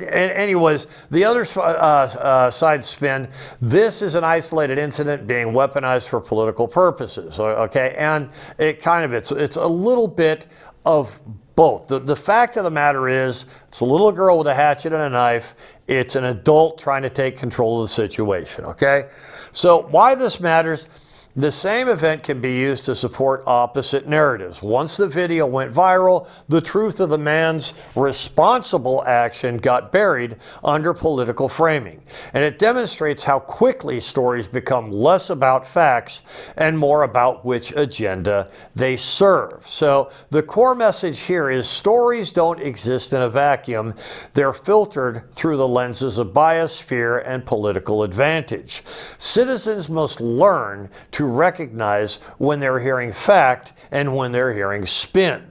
Speaker 1: anyways, the other side spin, this is an isolated incident being weaponized for political purposes, okay? And it's a little bit of both. The fact of the matter is, it's a little girl with a hatchet and a knife. It's an adult trying to take control of the situation, okay? So why this matters, the same event can be used to support opposite narratives. Once the video went viral, the truth of the man's responsible action got buried under political framing. And it demonstrates how quickly stories become less about facts and more about which agenda they serve. So the core message here is stories don't exist in a vacuum. They're filtered through the lenses of bias, fear, and political advantage. Citizens must learn to recognize when they're hearing fact and when they're hearing spin.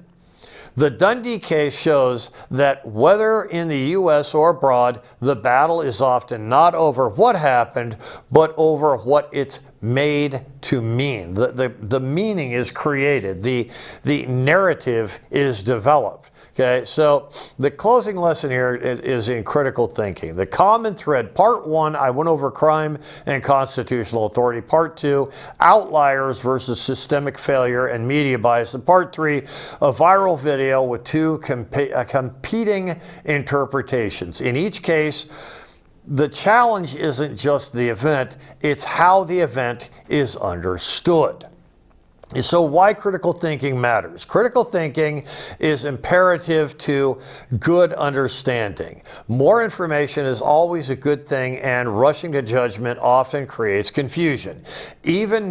Speaker 1: The Dundee case shows that whether in the U.S. or abroad, the battle is often not over what happened, but over what it's made to mean. The meaning is created. The narrative is developed. Okay, so the closing lesson here is in critical thinking. The common thread, part one, I went over crime and constitutional authority. Part two, outliers versus systemic failure and media bias. And part three, a viral video with two competing interpretations. In each case, the challenge isn't just the event, it's how the event is understood. So why critical thinking matters? Critical thinking is imperative to good understanding. More information is always a good thing, and rushing to judgment often creates confusion. Every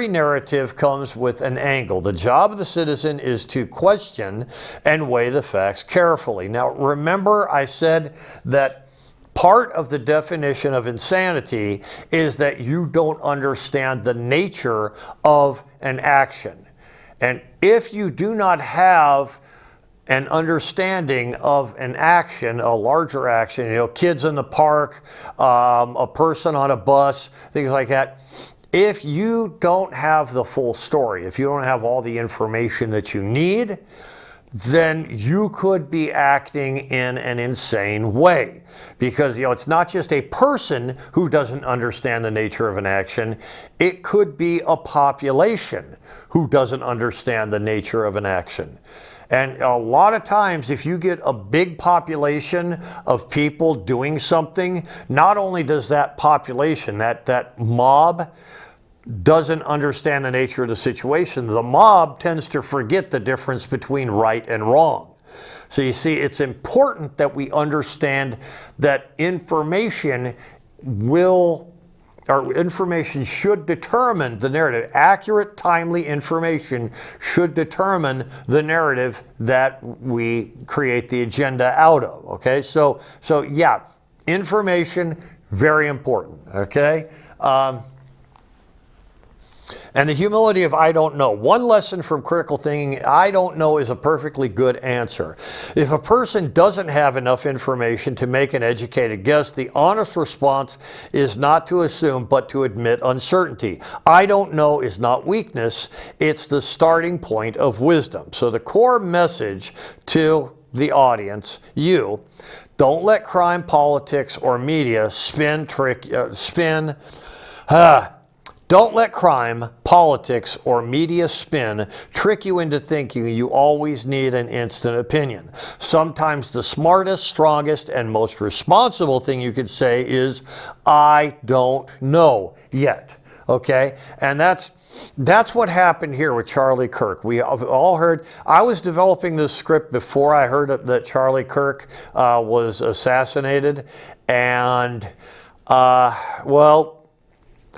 Speaker 1: narrative comes with an angle. The job of the citizen is to question and weigh the facts carefully. Now, remember I said that part of the definition of insanity is that you don't understand the nature of an action. And if you do not have an understanding of an action, a larger action, you know, kids in the park, a person on a bus, things like that, if you don't have the full story, if you don't have all the information that you need, then you could be acting in an insane way. Because, it's not just a person who doesn't understand the nature of an action. It could be a population who doesn't understand the nature of an action. And a lot of times, if you get a big population of people doing something, not only does that population, that mob, doesn't understand the nature of the situation, the mob tends to forget the difference between right and wrong. So you see, it's important that we understand that information should determine the narrative. Accurate, timely information should determine the narrative that we create the agenda out of. Okay, so yeah, information, very important. Okay. And the humility of I don't know. One lesson from critical thinking, I don't know is a perfectly good answer. If a person doesn't have enough information to make an educated guess, the honest response is not to assume, but to admit uncertainty. I don't know is not weakness, it's the starting point of wisdom. So the core message to the audience, don't let crime, politics, or media Don't let crime, politics, or media spin trick you into thinking you always need an instant opinion. Sometimes the smartest, strongest, and most responsible thing you could say is, I don't know yet. Okay? And that's what happened here with Charlie Kirk. We have all heard, I was developing this script before I heard that Charlie Kirk was assassinated. And,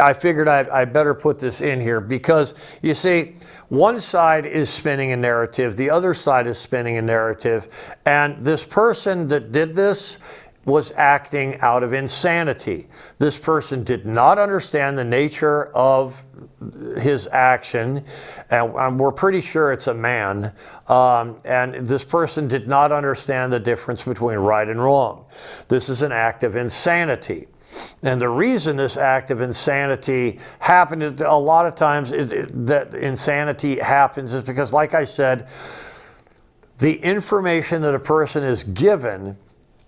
Speaker 1: I figured I better put this in here because, you see, one side is spinning a narrative, the other side is spinning a narrative, and this person that did this was acting out of insanity. This person did not understand the nature of his action, and we're pretty sure it's a man, and this person did not understand the difference between right and wrong. This is an act of insanity. And the reason this act of insanity happened, a lot of times that insanity happens is because, like I said, the information that a person is given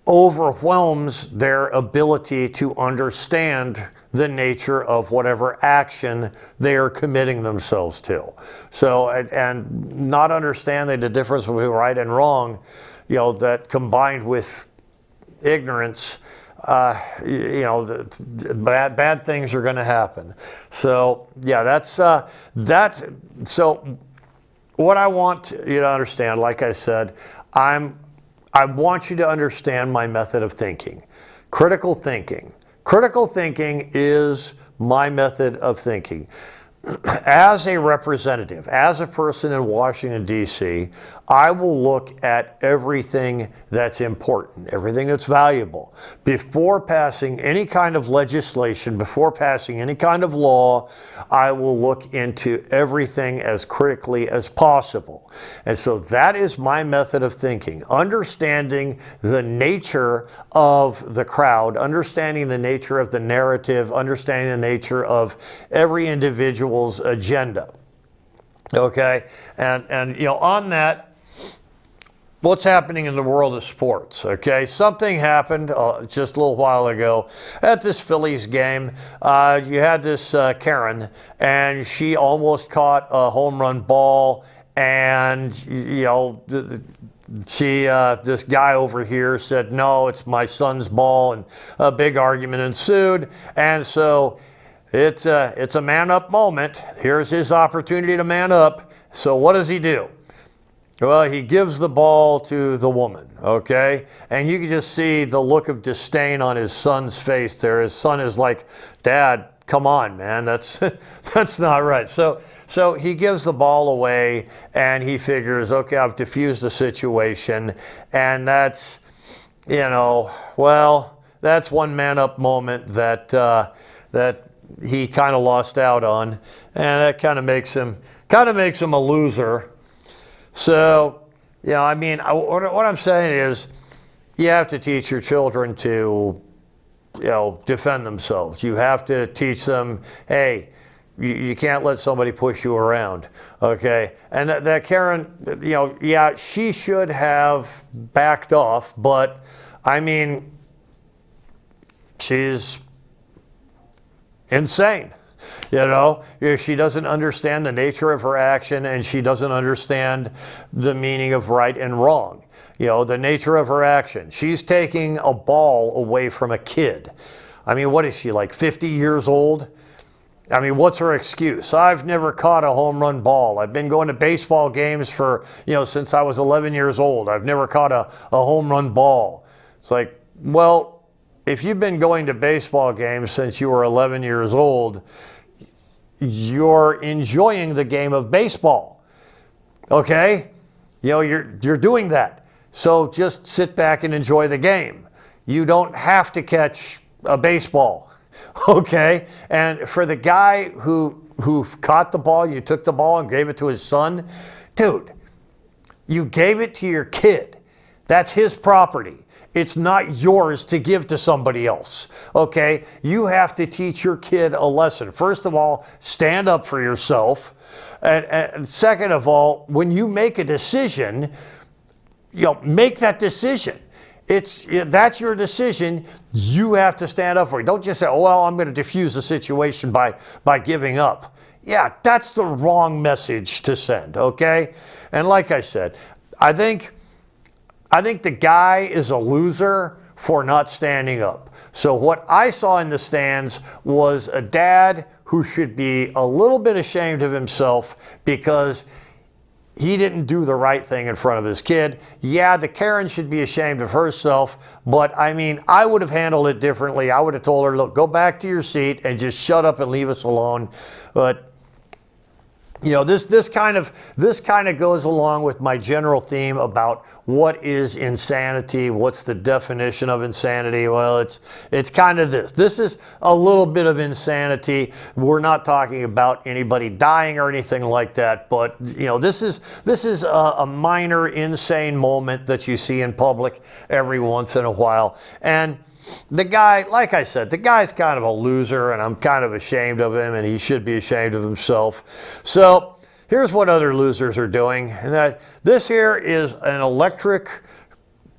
Speaker 1: overwhelms their ability to understand the nature of whatever action they are committing themselves to. So, and not understanding the difference between right and wrong, that combined with ignorance, bad things are going to happen. So yeah, that's so what I want you to understand. Like I said, I want you to understand my method of thinking. Critical thinking. Critical thinking is my method of thinking. As a representative, as a person in Washington, D.C., I will look at everything that's important, everything that's valuable. Before passing any kind of legislation, before passing any kind of law, I will look into everything as critically as possible. And so that is my method of thinking, understanding the nature of the crowd, understanding the nature of the narrative, understanding the nature of every individual's agenda. Okay, and on that, what's happening in the world of sports? Okay, something happened just a little while ago at this Phillies game. You had this Karen, and she almost caught a home run ball, and this guy over here said, no, it's my son's ball, and a big argument ensued. And so it's a man-up moment. Here's his opportunity to man up. So what does he do? Well, he gives the ball to the woman, okay? And you can just see the look of disdain on his son's face there. His son is like, Dad, come on, man, that's not right. So he gives the ball away, and he figures, okay, I've diffused the situation, and that's, that's one man-up moment that he kind of lost out on, and that kind of makes him a loser. So, what I'm saying is, you have to teach your children to, defend themselves. You have to teach them, hey, You can't let somebody push you around, okay? And that Karen, yeah, she should have backed off, but I mean, she's insane. She doesn't understand the nature of her action, and she doesn't understand the meaning of right and wrong. The nature of her action. She's taking a ball away from a kid. I mean, what is she, like 50 years old? I mean, what's her excuse? I've never caught a home run ball. I've been going to baseball games for, since I was 11 years old. I've never caught a home run ball. It's like, well, if you've been going to baseball games since you were 11 years old, you're enjoying the game of baseball, okay? You're doing that. So just sit back and enjoy the game. You don't have to catch a baseball, okay? And for the guy who caught the ball, you took the ball and gave it to his son, dude, you gave it to your kid. That's his property. It's not yours to give to somebody else, okay? You have to teach your kid a lesson. First of all, stand up for yourself. And second of all, when you make a decision, make that decision. That's your decision. You have to stand up for it. Don't just say, oh, well, I'm going to diffuse the situation by giving up. Yeah, that's the wrong message to send, okay? And like I said, I think the guy is a loser for not standing up. So what I saw in the stands was a dad who should be a little bit ashamed of himself because he didn't do the right thing in front of his kid. Yeah, the Karen should be ashamed of herself, but I mean, I would have handled it differently. I would have told her, look, go back to your seat and just shut up and leave us alone. But this kind of goes along with my general theme about what is insanity, what's the definition of insanity. Well, it's kind of this. This is a little bit of insanity. We're not talking about anybody dying or anything like that, but this is a minor insane moment that you see in public every once in a while. And the guy, like I said, the guy's kind of a loser, and I'm kind of ashamed of him, and he should be ashamed of himself. So here's what other losers are doing. And this here is an electric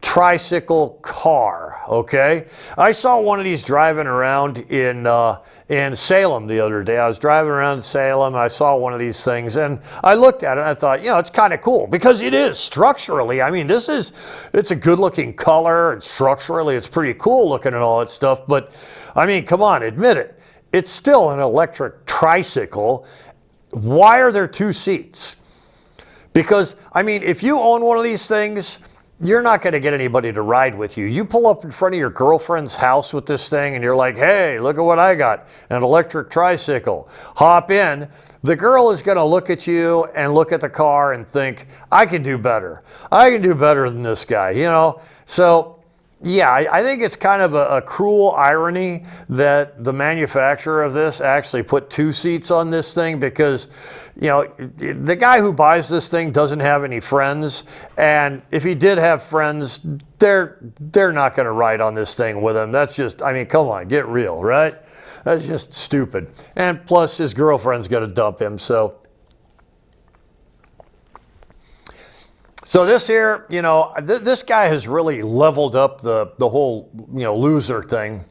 Speaker 1: tricycle car, okay? I saw one of these driving around in Salem the other day. I was driving around Salem, and I saw one of these things, and I looked at it, and I thought, it's kind of cool, because it is structurally. I mean, it's a good-looking color, and structurally, it's pretty cool looking and all that stuff, but, I mean, come on, admit it. It's still an electric tricycle. Why are there two seats? Because, I mean, if you own one of these things, you're not going to get anybody to ride with you. You pull up in front of your girlfriend's house with this thing and you're like, hey, look at what I got, an electric tricycle. Hop in. The girl is going to look at you and look at the car and think, I can do better. I can do better than this guy, So, yeah, I think it's kind of a cruel irony that the manufacturer of this actually put two seats on this thing because, the guy who buys this thing doesn't have any friends. And if he did have friends, they're not going to ride on this thing with him. That's just, I mean, come on, get real, right? That's just stupid. And plus his girlfriend's going to dump him, so. So this here, this guy has really leveled up the whole, loser thing.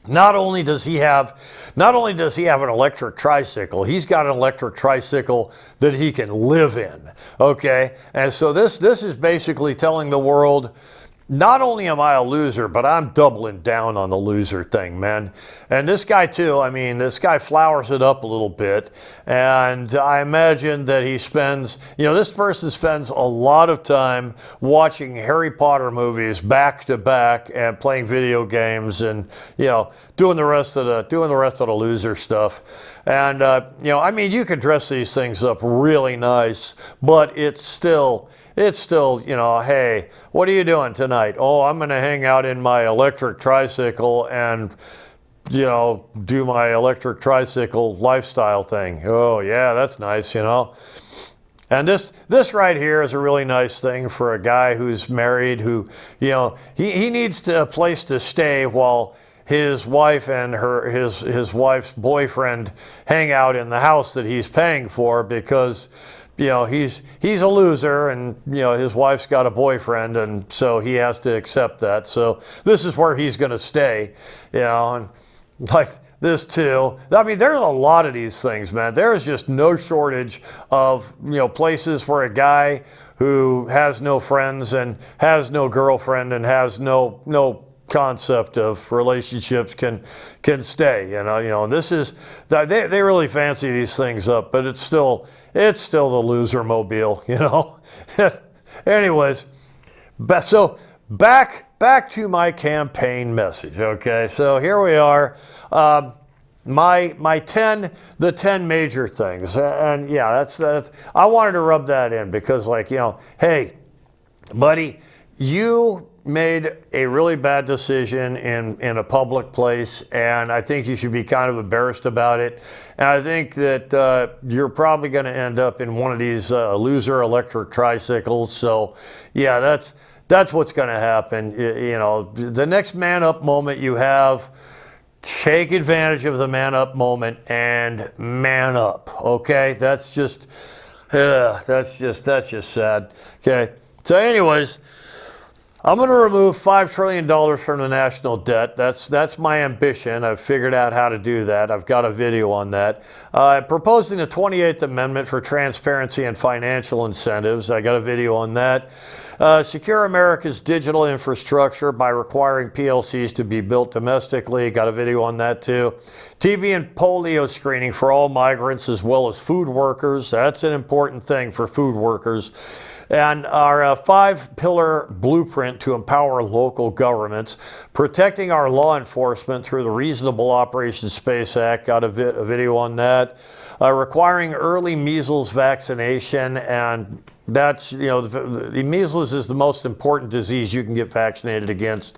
Speaker 1: Not only does he have an electric tricycle, he's got an electric tricycle that he can live in, okay? And so this is basically telling the world, not only am I a loser, but I'm doubling down on the loser thing, man. And this guy too, I mean, this guy flowers it up a little bit. And I imagine that he spends, this person spends a lot of time watching Harry Potter movies back to back and playing video games and, doing the rest of the loser stuff. And, I mean, you can dress these things up really nice, but it's still, hey, what are you doing tonight? Oh, I'm going to hang out in my electric tricycle and, do my electric tricycle lifestyle thing. Oh, yeah, that's nice, And this right here is a really nice thing for a guy who's married who, he needs a place to stay while his wife and his wife's boyfriend hang out in the house that he's paying for because, you know, he's a loser, and, you know, his wife's got a boyfriend, and so he has to accept that. So this is where he's going to stay, you know, and like this too. I mean, there's a lot of these things, man. There's just no shortage of, you know, places where a guy who has no friends and has no girlfriend and has no concept of relationships can stay, you know. And this is, they really fancy these things up, but it's still the loser mobile, you know. Anyways, so back to my campaign message. Okay, so here we are. The 10 major things, and yeah, that's I wanted to rub that in because, like, you know, hey, buddy, you made a really bad decision in a public place, and I think you should be kind of embarrassed about it. And I think that you're probably going to end up in one of these loser electric tricycles. So yeah, that's what's going to happen. You know, the next man up moment you have, take advantage of the man up moment and man up. Okay, that's just sad. Okay, so anyways, I'm going to remove $5 trillion from the national debt. That's my ambition. I've figured out how to do that. I've got a video on that. Proposing the 28th Amendment for transparency and financial incentives. I got a video on that. Secure America's digital infrastructure by requiring PLCs to be built domestically. Got a video on that too. TB and polio screening for all migrants as well as food workers. That's an important thing for food workers. And our 5-pillar blueprint to empower local governments, protecting our law enforcement through the Reasonable Operations Space Act, got a video on that, requiring early measles vaccination, and that's, you know, the measles is the most important disease you can get vaccinated against.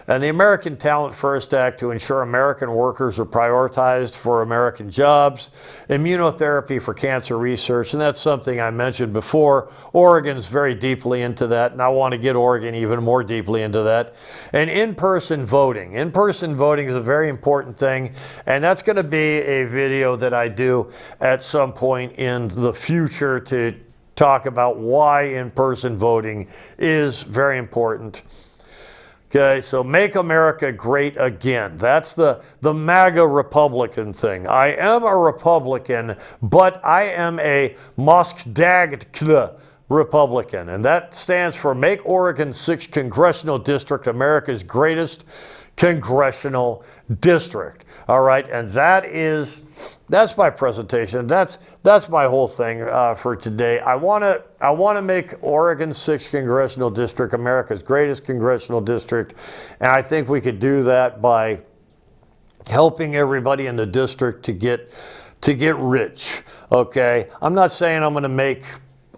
Speaker 1: And the American Talent First Act to ensure American workers are prioritized for American jobs, immunotherapy for cancer research, and that's something I mentioned before. Oregon's very deeply into that, and I want to get Oregon even more deeply into that. And in-person voting. In-person voting is a very important thing, and that's going to be a video that I do at some point in the future to talk about why in-person voting is very important. Okay, so make America great again. That's the MAGA Republican thing. I am a Republican, but I am a Moskdagd Republican, and that stands for Make Oregon's 6th Congressional District America's greatest congressional district. All right, and that's my presentation. That's my whole thing for today. I want to make Oregon's 6th Congressional District America's greatest congressional district, and I think we could do that by helping everybody in the district to get rich. Okay, I'm not saying I'm going to make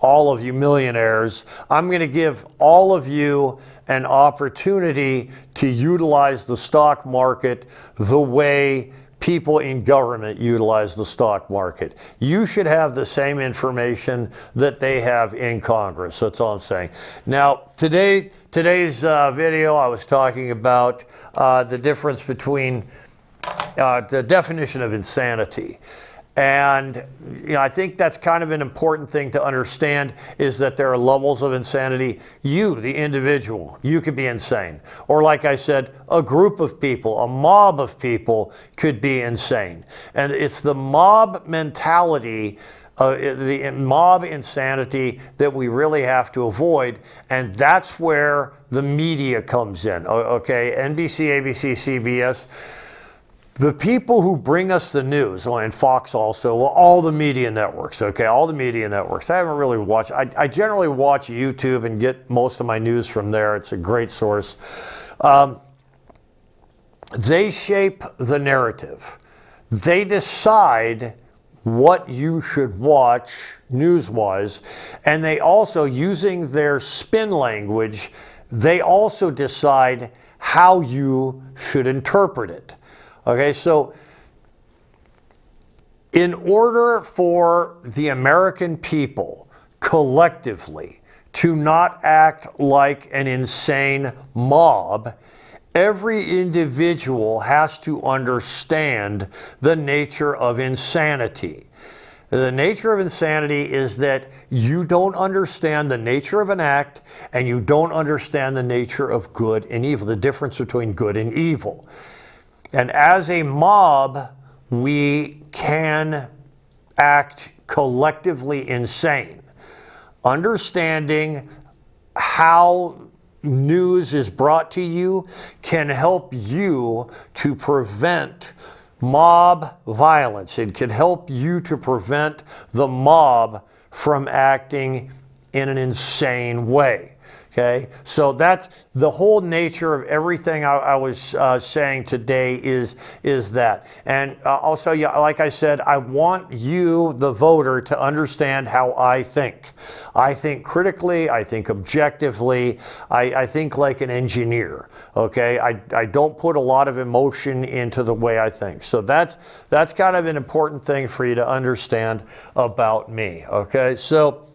Speaker 1: all of you millionaires. I'm going to give all of you an opportunity to utilize the stock market the way people in government utilize the stock market. You should have the same information that they have in Congress. That's all I'm saying. Now, today's video, I was talking about the difference between the definition of insanity. And I think that's kind of an important thing to understand, is that there are levels of insanity. You, the individual, you could be insane. Or like I said, a group of people, a mob of people could be insane. And it's the mob mentality, the mob insanity that we really have to avoid. And that's where the media comes in. Okay, NBC, ABC, CBS. The people who bring us the news, and Fox also, well, all the media networks, okay, all the media networks. I haven't really watched, I generally watch YouTube and get most of my news from there. It's a great source. They shape the narrative. They decide what you should watch news-wise, and they also, using their spin language, they also decide how you should interpret it. Okay, so in order for the American people collectively to not act like an insane mob, every individual has to understand the nature of insanity. The nature of insanity is that you don't understand the nature of an act and you don't understand the nature of good and evil, the difference between good and evil. And as a mob, we can act collectively insane. Understanding how news is brought to you can help you to prevent mob violence. It can help you to prevent the mob from acting in an insane way. Okay, so that's the whole nature of everything I was saying today is that. And also, yeah, like I said, I want you, the voter, to understand how I think. I think critically, I think objectively, I think like an engineer, okay? I don't put a lot of emotion into the way I think. So that's kind of an important thing for you to understand about me, okay? So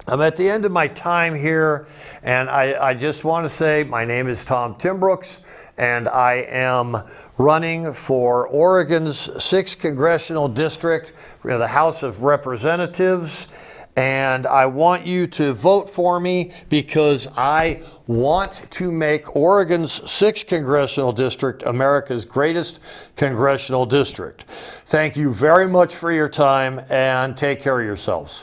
Speaker 1: I'm at the end of my time here, and I just want to say my name is Tom Timbrooks, and I am running for Oregon's 6th Congressional District, the House of Representatives, and I want you to vote for me because I want to make Oregon's 6th Congressional District America's greatest congressional district. Thank you very much for your time, and take care of yourselves.